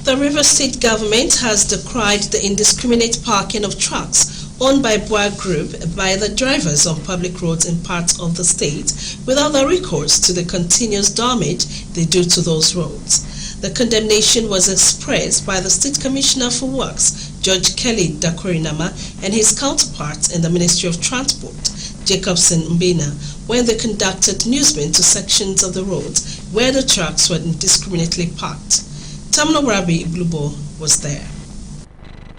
The Rivers State government has decried the indiscriminate parking of trucks owned by Boa Group by the drivers on public roads in parts of the state without the recourse to the continuous damage they do to those roads. The condemnation was expressed by the State Commissioner for Works, George Kelly Dakorinama, and his counterpart in the Ministry of Transport, Jacobson Mbina, when they conducted newsmen to sections of the roads where the trucks were indiscriminately parked. Tamno Rabi Iglubo was there.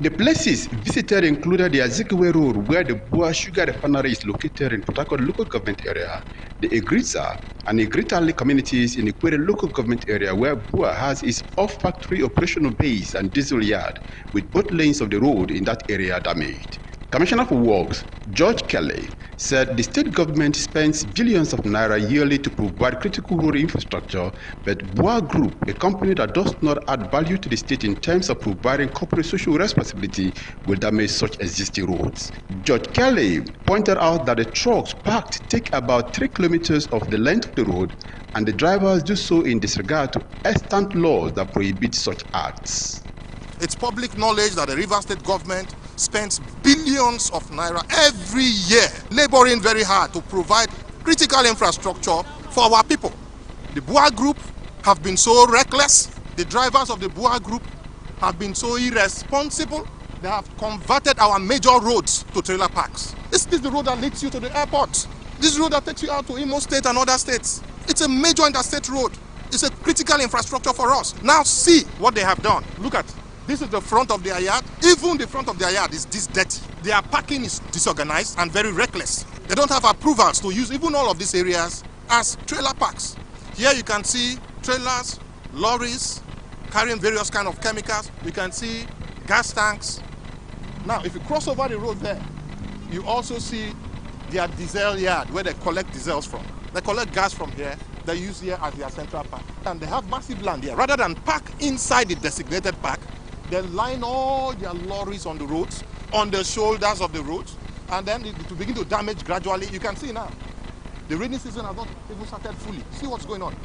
The places visited included the Azikiwe Road, where the Boa Sugar Refinery is located in Port Harcourt local government area, the Igritsa and Igritali communities in the Ikwere local government area, where Boa has its off-factory operational base and diesel yard, with both lanes of the road in that area damaged. Commissioner for Works, George Kelly, said the state government spends billions of naira yearly to provide critical road infrastructure, but Boa Group, a company that does not add value to the state in terms of providing corporate social responsibility, will damage such existing roads. George Kelly pointed out that the trucks parked take about 3 kilometers of the length of the road, and the drivers do so in disregard to extant laws that prohibit such acts. It's public knowledge that the Rivers State government spends billions of naira every year laboring very hard to provide critical infrastructure for our people. The Boa Group have been so reckless. The drivers of the Boa Group have been so irresponsible. They have converted our major roads to trailer parks. This is the road that leads you to the airport. This road that takes you out to Imo State and other states. It's a major interstate road. It's a critical infrastructure for us. Now see what they have done. Look at this is the front of their yard. Even the front of their yard is this dirty. Their parking is disorganized and very reckless. They don't have approvals to use even all of these areas as trailer parks. Here you can see trailers, lorries carrying various kind of chemicals. You can see gas tanks. Now, if you cross over the road there, you also see their diesel yard where they collect diesels from. They collect gas from here. They use here as their central park. And they have massive land here. Rather than park inside the designated park, they line all their lorries on the roads, on the shoulders of the roads, and then it will begin to damage gradually. You can see now, the rainy season has not even started fully. See what's going on.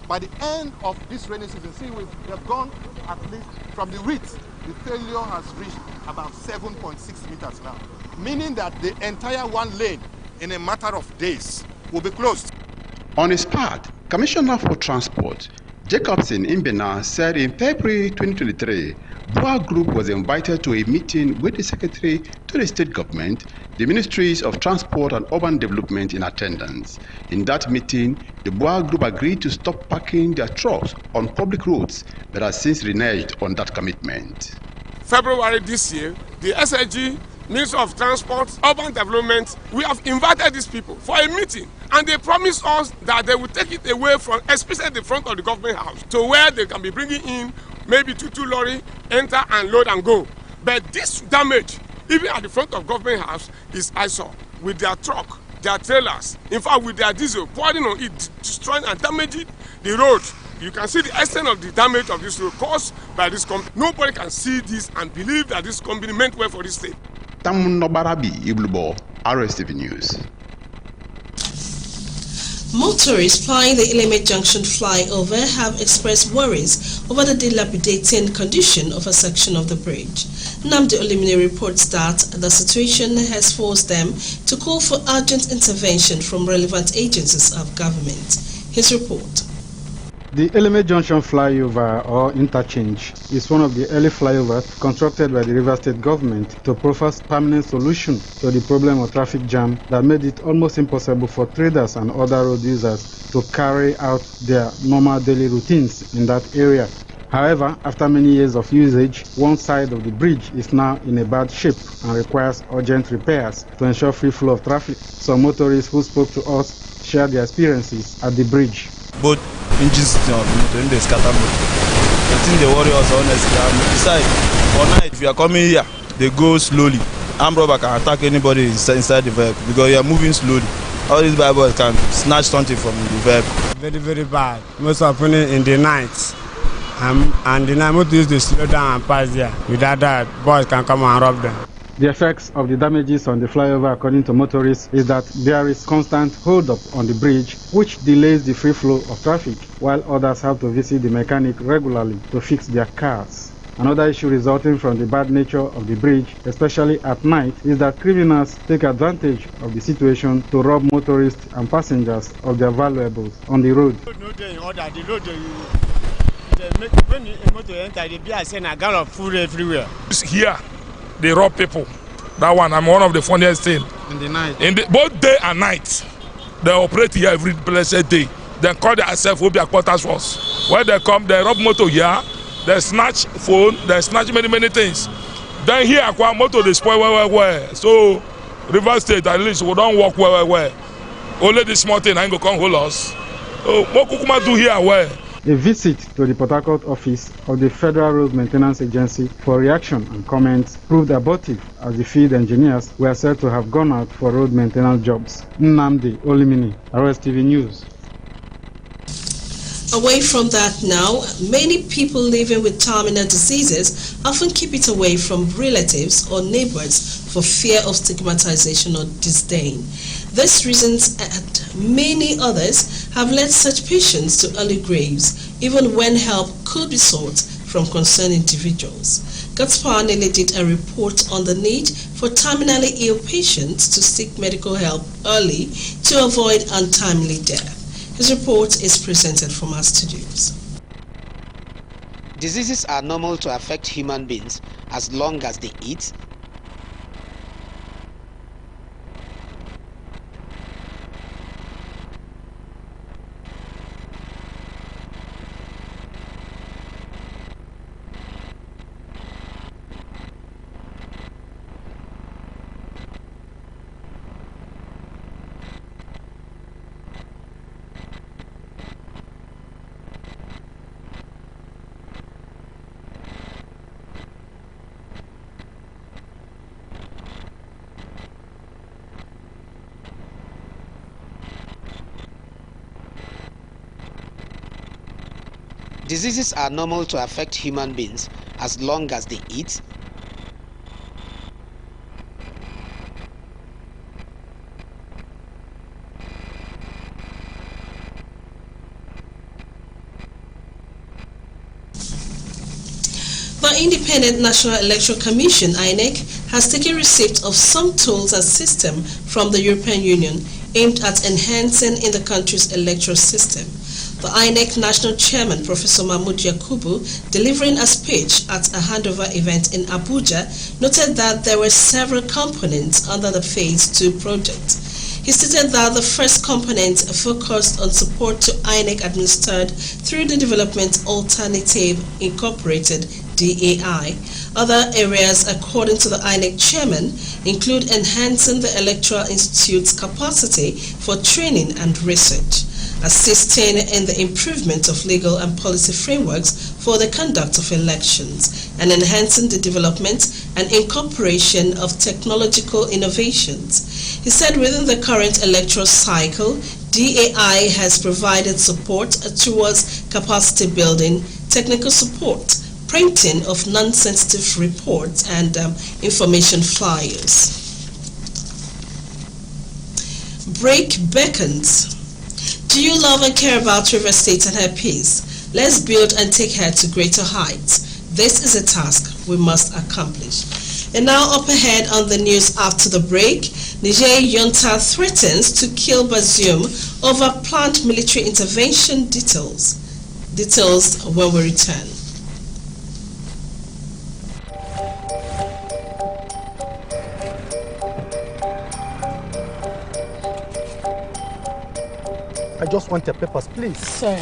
By the end of this rainy season, see we have gone at least from the width, the failure has reached about 7.6 meters now, meaning that the entire one lane in a matter of days will be closed. On his part, Commissioner for Transport, Jacobson Mbina, said in February 2023, Boa Group was invited to a meeting with the Secretary to the State Government, the Ministries of Transport and Urban Development in attendance. In that meeting, the Boa Group agreed to stop parking their trucks on public roads, but has since reneged on that commitment. February this year, the SIG, Ministry of Transport, Urban Development, we have invited these people for a meeting, and they promised us that they will take it away from, especially the front of the government house, to where they can be bringing in maybe two lorry, enter and load and go. But this damage, even at the front of government house, is eyesore with their truck, their trailers, in fact with their diesel, pouring on it, destroying and damaging the road. You can see the extent of the damage of this road caused by this company. Nobody can see this and believe that this company meant well for this state. Tamno Rabi Iglubo, RSTV News. Motorists flying the Eleme Junction flyover have expressed worries over the dilapidating condition of a section of the bridge. Namdi Olimine reports that the situation has forced them to call for urgent intervention from relevant agencies of government. His report. The Eleme Junction flyover or interchange is one of the early flyovers constructed by the River State government to provide permanent solution to the problem of traffic jam that made it almost impossible for traders and other road users to carry out their normal daily routines in that area. However, after many years of usage, one side of the bridge is now in a bad shape and requires urgent repairs to ensure free flow of traffic. Some motorists who spoke to us shared their experiences at the bridge. Both engines of the motor, they scatter motor. I think they worry us honestly. Besides, for night, if you are coming here, they go slowly. Armed robber can attack anybody inside the vehicle because you are moving slowly. All these bad boys can snatch something from the vehicle. Very, very bad. Most often in the night. And the night motor used to slow down and pass there. Without that, boys can come and rob them. The effects of the damages on the flyover, according to motorists, is that there is constant hold-up on the bridge, which delays the free flow of traffic, while others have to visit the mechanic regularly to fix their cars. Another issue resulting from the bad nature of the bridge, especially at night, is that criminals take advantage of the situation to rob motorists and passengers of their valuables on the road. When the motor enter, they be saying a gallon of food everywhere. Here, they rob people. That one, I'm one of the funniest things. In the night? Both day and night. They operate here every blessed day. They call themselves Obia Quarters Force. When they come, they rob motor here, they snatch phone, they snatch many things. Then here, Aqua motor, they spoil where. So, River State, at least, we don't walk where. Only this small thing, I ain't gonna come hold us. So, what Kukuma do here where? A visit to the Port Harcourt office of the Federal Road Maintenance Agency for reaction and comments proved abortive, as the field engineers were said to have gone out for road maintenance jobs. Nnamdi Olimini, RSTV News. Away from that now, many people living with terminal diseases often keep it away from relatives or neighbors for fear of stigmatization or disdain. These reasons and many others have led such patients to early graves, even when help could be sought from concerned individuals. God's Power Nearly did a report on the need for terminally ill patients to seek medical help early to avoid untimely death. His report is presented from our studios. Diseases are normal to affect human beings as long as they eat, Diseases are normal to affect human beings as long as they eat, The Independent National Electoral Commission, INEC, has taken receipt of some tools and systems from the European Union aimed at enhancing in the country's electoral system. The INEC National Chairman, Professor Mahmoud Yakubu, delivering a speech at a handover event in Abuja, noted that there were several components under the Phase 2 project. He stated that the first component focused on support to INEC administered through the Development Alternative Incorporated DAI. Other areas, according to the INEC chairman, include enhancing the Electoral Institute's capacity for training and research, assisting in the improvement of legal and policy frameworks for the conduct of elections, and enhancing the development and incorporation of technological innovations. He said within the current electoral cycle, DAI has provided support towards capacity building, technical support, printing of non-sensitive reports, and information flyers. Break beckons. Do you love and care about River State and her peace? Let's build and take her to greater heights. This is a task we must accomplish. And now up ahead on the news after the break, Niger junta threatens to kill Bazoum over planned military intervention. Details when we return. I just want your papers, please. Sir.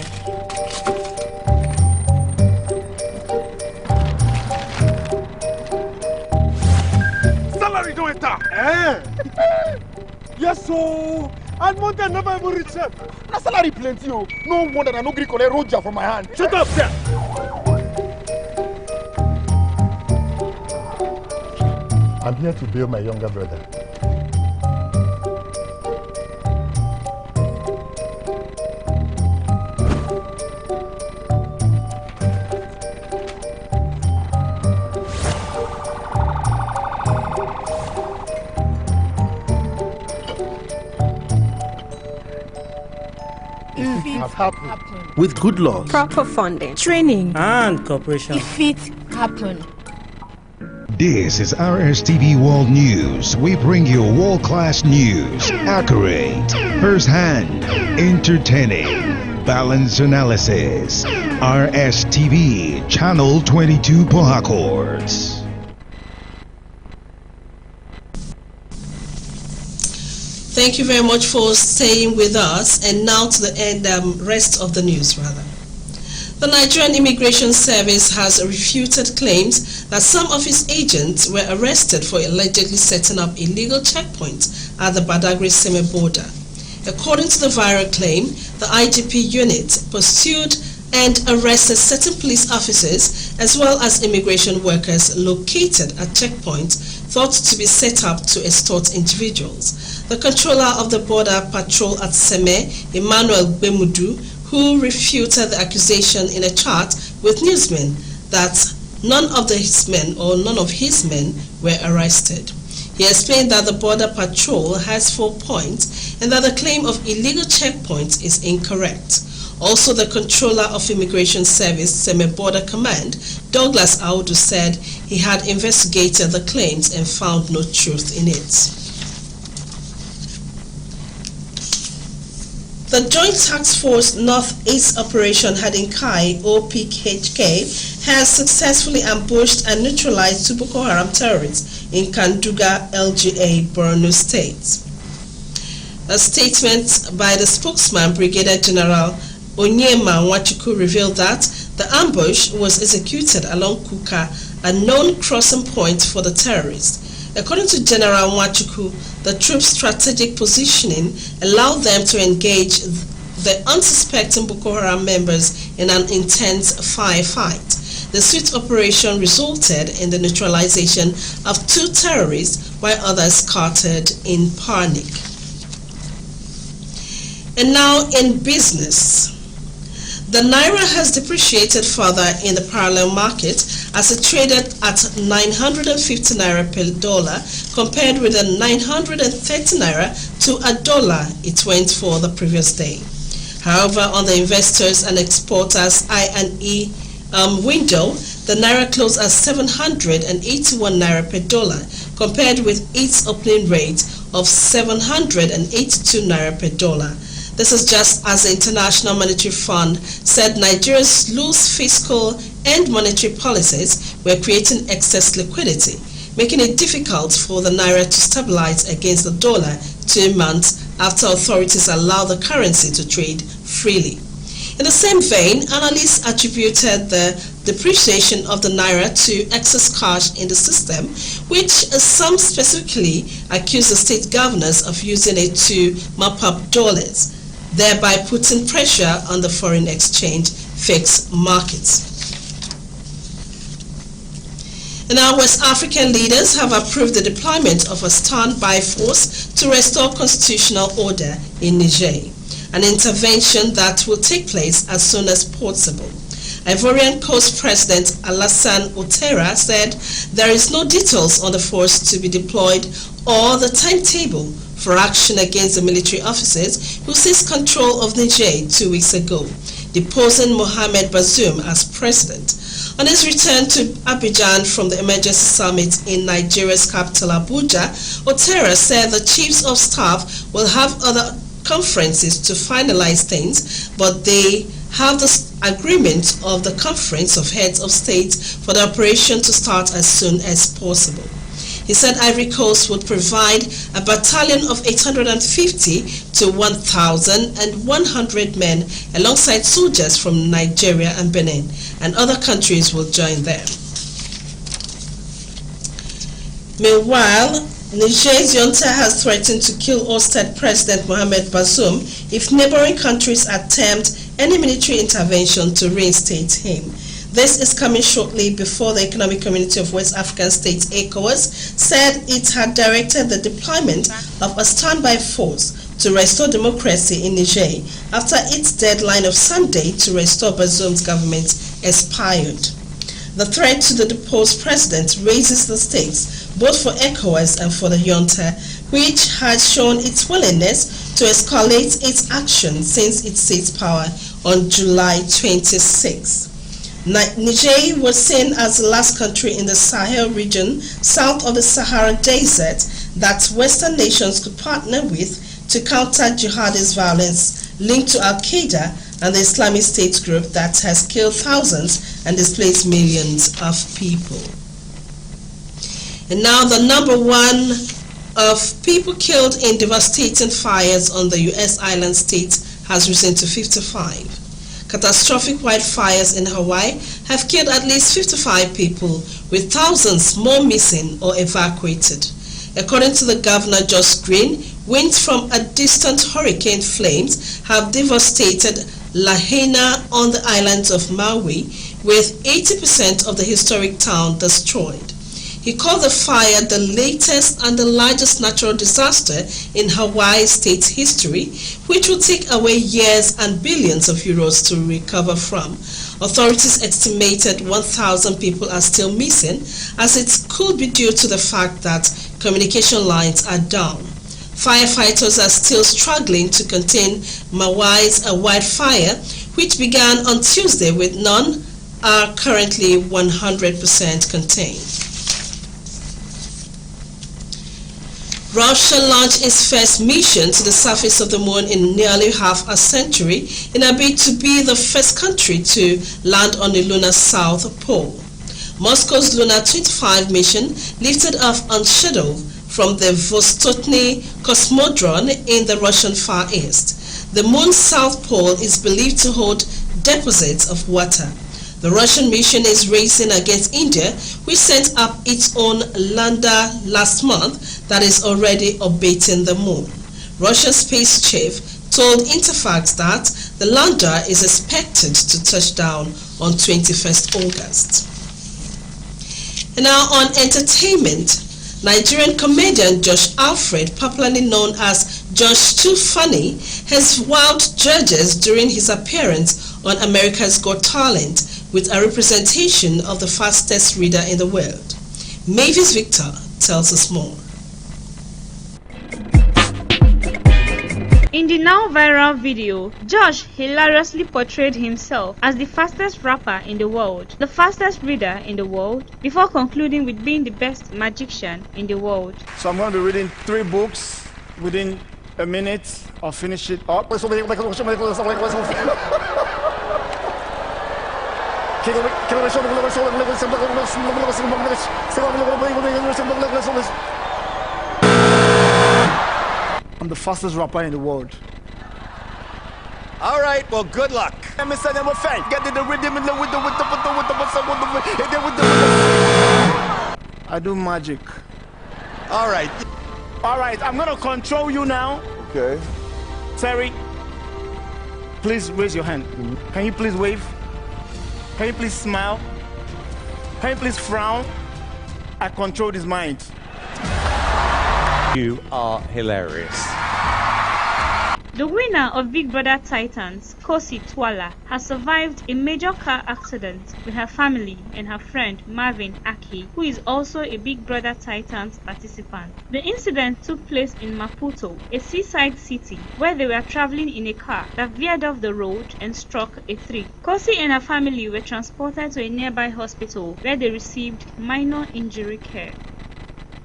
Salary don't enter. Yes, so. And Monday never even reach them. Na salary plenty, oh. No wonder I no gree collect roja from my hand. Shut up, sir. I'm here to bail my younger brother. have happened. With good luck, proper funding, training, and cooperation, if it happen. This is RSTV World News. We bring you world-class news, accurate, first-hand, entertaining, balanced analysis. RSTV, Channel 22 Port Harcourt. Thank you very much for staying with us. And now to the rest of the news, rather. The Nigerian Immigration Service has refuted claims that some of its agents were arrested for allegedly setting up illegal checkpoints at the Badagry-Seme border. According to the viral claim, the IGP unit pursued and arrested certain police officers as well as immigration workers located at checkpoints thought to be set up to extort individuals. The controller of the border patrol at Seme, Emmanuel Bemudu, who refuted the accusation in a chat with newsmen that none of his men were arrested. He explained that the border patrol has 4 points and that the claim of illegal checkpoints is incorrect. Also, the controller of Immigration Service, Seme Border Command, Douglas Audu, said he had investigated the claims and found no truth in it. The Joint Task Force North-East Operation Hadinkai, OPHK, has successfully ambushed and neutralized 2 Boko Haram terrorists in Kanduga, LGA, Borno State. A statement by the spokesman, Brigadier General Onyema Nwachukwu, revealed that the ambush was executed along Kuka, a known crossing point for the terrorists. According to General Nwachukwu, the troops' strategic positioning allowed them to engage the unsuspecting Boko Haram members in an intense firefight. The swift operation resulted in the neutralization of 2 terrorists while others scattered in panic. And now in business. The Naira has depreciated further in the parallel market as it traded at 950 Naira per dollar compared with the 930 Naira to $1 it went for the previous day. However, on the investors and exporters I&E window, the Naira closed at 781 Naira per dollar compared with its opening rate of 782 Naira per dollar. This is just as the International Monetary Fund said Nigeria's loose fiscal and monetary policies were creating excess liquidity, making it difficult for the Naira to stabilize against the dollar 2 months after authorities allowed the currency to trade freely. In the same vein, analysts attributed the depreciation of the Naira to excess cash in the system, which some specifically accused the state governors of using it to mop up dollars, thereby putting pressure on the foreign exchange fixed markets. And our West African leaders have approved the deployment of a standby force to restore constitutional order in Niger, an intervention that will take place as soon as possible. Ivorian Coast President Alassane Ouattara said there is no details on the force to be deployed or the timetable for action against the military officers who seized control of Niger 2 weeks ago, deposing Mohamed Bazoum as president. On his return to Abidjan from the emergency summit in Nigeria's capital Abuja, Ouattara said the chiefs of staff will have other conferences to finalize things, but they have the agreement of the Conference of Heads of State for the operation to start as soon as possible. He said Ivory Coast would provide a battalion of 850 to 1,100 men alongside soldiers from Nigeria and Benin, and other countries will join them. Meanwhile, Niger's junta has threatened to kill ousted President Mohamed Bazoum if neighboring countries attempt any military intervention to reinstate him. This is coming shortly before the Economic Community of West African States, ECOWAS, said it had directed the deployment of a standby force to restore democracy in Niger after its deadline of Sunday to restore Bazoum's government expired. The threat to the deposed president raises the stakes both for ECOWAS and for the junta, which has shown its willingness to escalate its action since it seized power on July 26. Niger was seen as the last country in the Sahel region south of the Sahara Desert that Western nations could partner with to counter jihadist violence linked to Al-Qaeda and the Islamic State group that has killed thousands and displaced millions of people. And now the number one of people killed in devastating fires on the U.S. island state has risen to 55. Catastrophic wildfires in Hawaii have killed at least 55 people, with thousands more missing or evacuated. According to the governor, Josh Green, winds from a distant hurricane flames have devastated Lahaina on the islands of Maui, with 80% of the historic town destroyed. He called the fire the latest and the largest natural disaster in Hawaii state's history, which will take away years and billions of euros to recover from. Authorities estimated 1,000 people are still missing, as it could be due to the fact that communication lines are down. Firefighters are still struggling to contain Maui's wildfire, which began on Tuesday, with none are currently 100% contained. Russia launched its first mission to the surface of the moon in nearly half a century in a bid to be the first country to land on the lunar south pole. Moscow's Lunar 25 mission lifted off on schedule from the Vostochny Cosmodrome in the Russian Far East. The moon's south pole is believed to hold deposits of water. The Russian mission is racing against India, which sent up its own lander last month that is already orbiting the moon. Russia's space chief told Interfax that the lander is expected to touch down on 21st August. And now on entertainment, Nigerian comedian Josh Alfred, popularly known as Josh Too Funny, has wowed judges during his appearance on America's Got Talent with a representation of the fastest reader in the world. Mavis Victor tells us more. In the now viral video, Josh hilariously portrayed himself as the fastest rapper in the world, the fastest reader in the world, before concluding with being the best magician in the world. So I'm going to be reading 3 books within a minute. I'll finish it up. I'm the fastest rapper in the world. All right, well, good luck. I do magic. All right. All right, I'm going to control you now. Okay. Terry, please raise your hand. Can you please wave? Can you please smile? Can you please frown? I control his mind. You are hilarious. The winner of Big Brother Titans, Kosi Twala, has survived a major car accident with her family and her friend Marvin Aki, who is also a Big Brother Titans participant. The incident took place in Maputo, a seaside city, where they were traveling in a car that veered off the road and struck a tree. Kosi and her family were transported to a nearby hospital where they received minor injury care.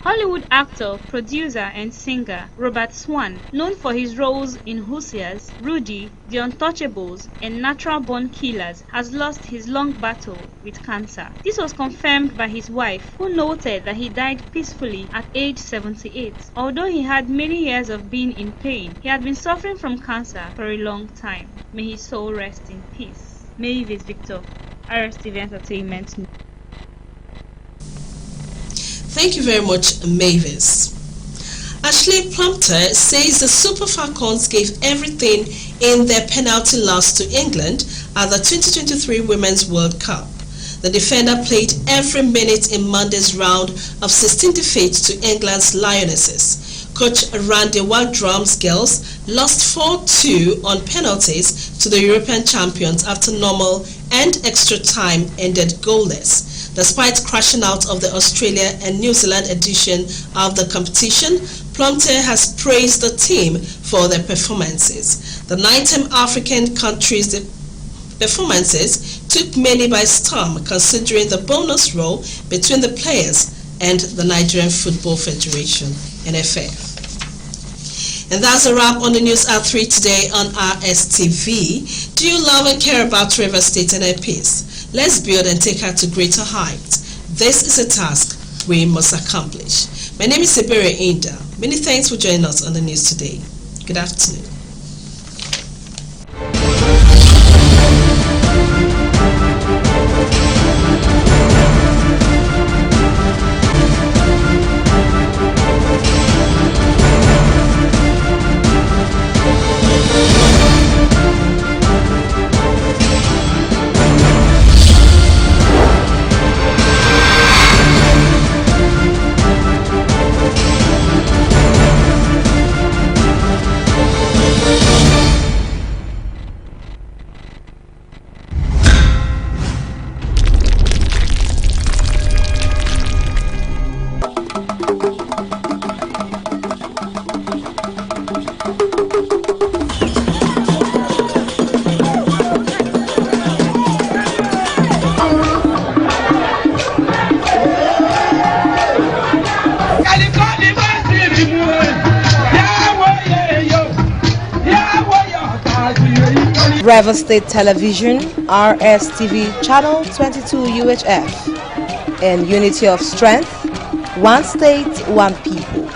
Hollywood actor, producer and singer Robert Swan, known for his roles in Hoosiers, Rudy, The Untouchables and Natural Born Killers, has lost his long battle with cancer. This was confirmed by his wife, who noted that he died peacefully at age 78. Although he had many years of being in pain, he had been suffering from cancer for a long time. May his soul rest in peace. Mavis Victor, RSTV Entertainment. Thank you very much, Mavis. Ashley Plumpton says the Super Falcons gave everything in their penalty loss to England at the 2023 Women's World Cup. The defender played every minute in Monday's round of 16 defeats to England's Lionesses. Coach Randy Waldrum's girls lost 4-2 on penalties to the European champions after normal and extra time ended goalless. Despite crashing out of the Australia and New Zealand edition of the competition, Plumpton has praised the team for their performances. The 9 African countries' performances took many by storm, considering the bonus role between the players and the Nigerian Football Federation, NFF. And that's a wrap on the news at 3 today on RSTV. Do you love and care about Rivers State and her peace? Let's build and take her to greater heights. This is a task we must accomplish. My name is Ibere Inda. Many thanks for joining us on the news today. Good afternoon. Rivers State Television, RSTV Channel 22 UHF. In unity of strength, one state, one people.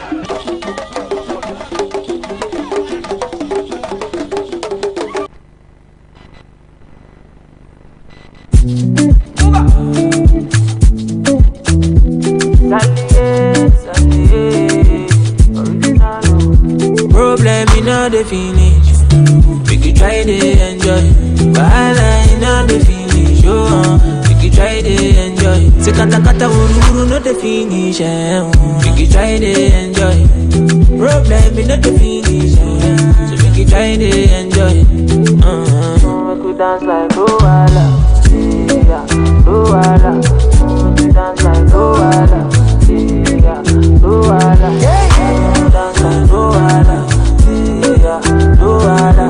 Problem in all the finish. We could try to enjoy. Wahala in all the finish. Oh, we could try to enjoy. Se kata kata uru no the finish. We could try to enjoy. Problem in all the finish. So we could try to enjoy. We could dance like Luala. Yeah, Luala. We could dance like Luala. Yeah, Luala. We could dance like Luala. Yeah, Luala.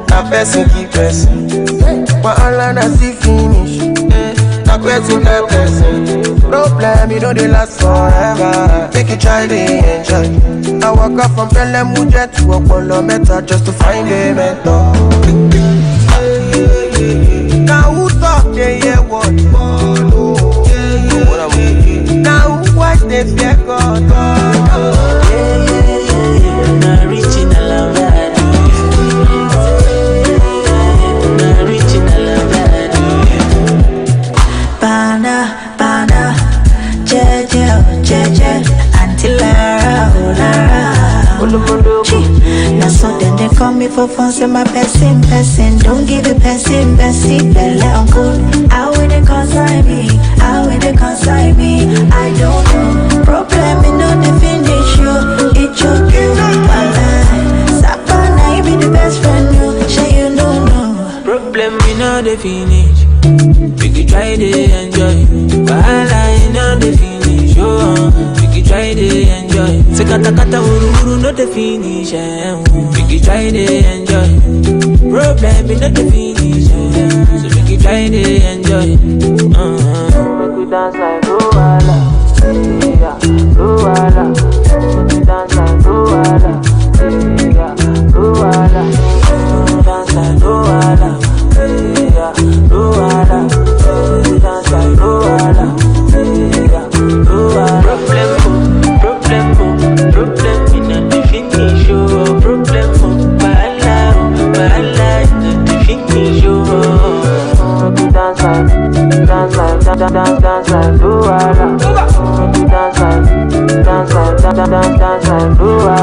Na person keep person. Wahala na see finish. Na person keep person. Problem you know they last forever. Make you try to enjoy. I walk up from Pelham Mujet to Apollo Meta just to find a mentor. Now who talk they hear what follow? Now who watch they fear God? Now so then they call me for fun, say my person. Don't give a person, belle uncle. How will they consign me? How will they consign me? I don't know. Problem in no the finish you. It choke you. Sapana, you be the best friend you. Say you don't know. Problem in no the finish. We could try to enjoy. Wahala in no the finish. Oh, we could try to enjoy. Se kata kata uru no the finish. We could try to enjoy. Problem in no the finish. So we could try to enjoy. We could dance like Luala. Yeah, Luala. We could dance like Luala. Yeah, Luala. We could dance like Luala. Yeah, Luala. We could dance like Luala. Yeah, Luala. Problem in the finish. Problem, wahala in the finish. Dance like Luala. Dance like Luala.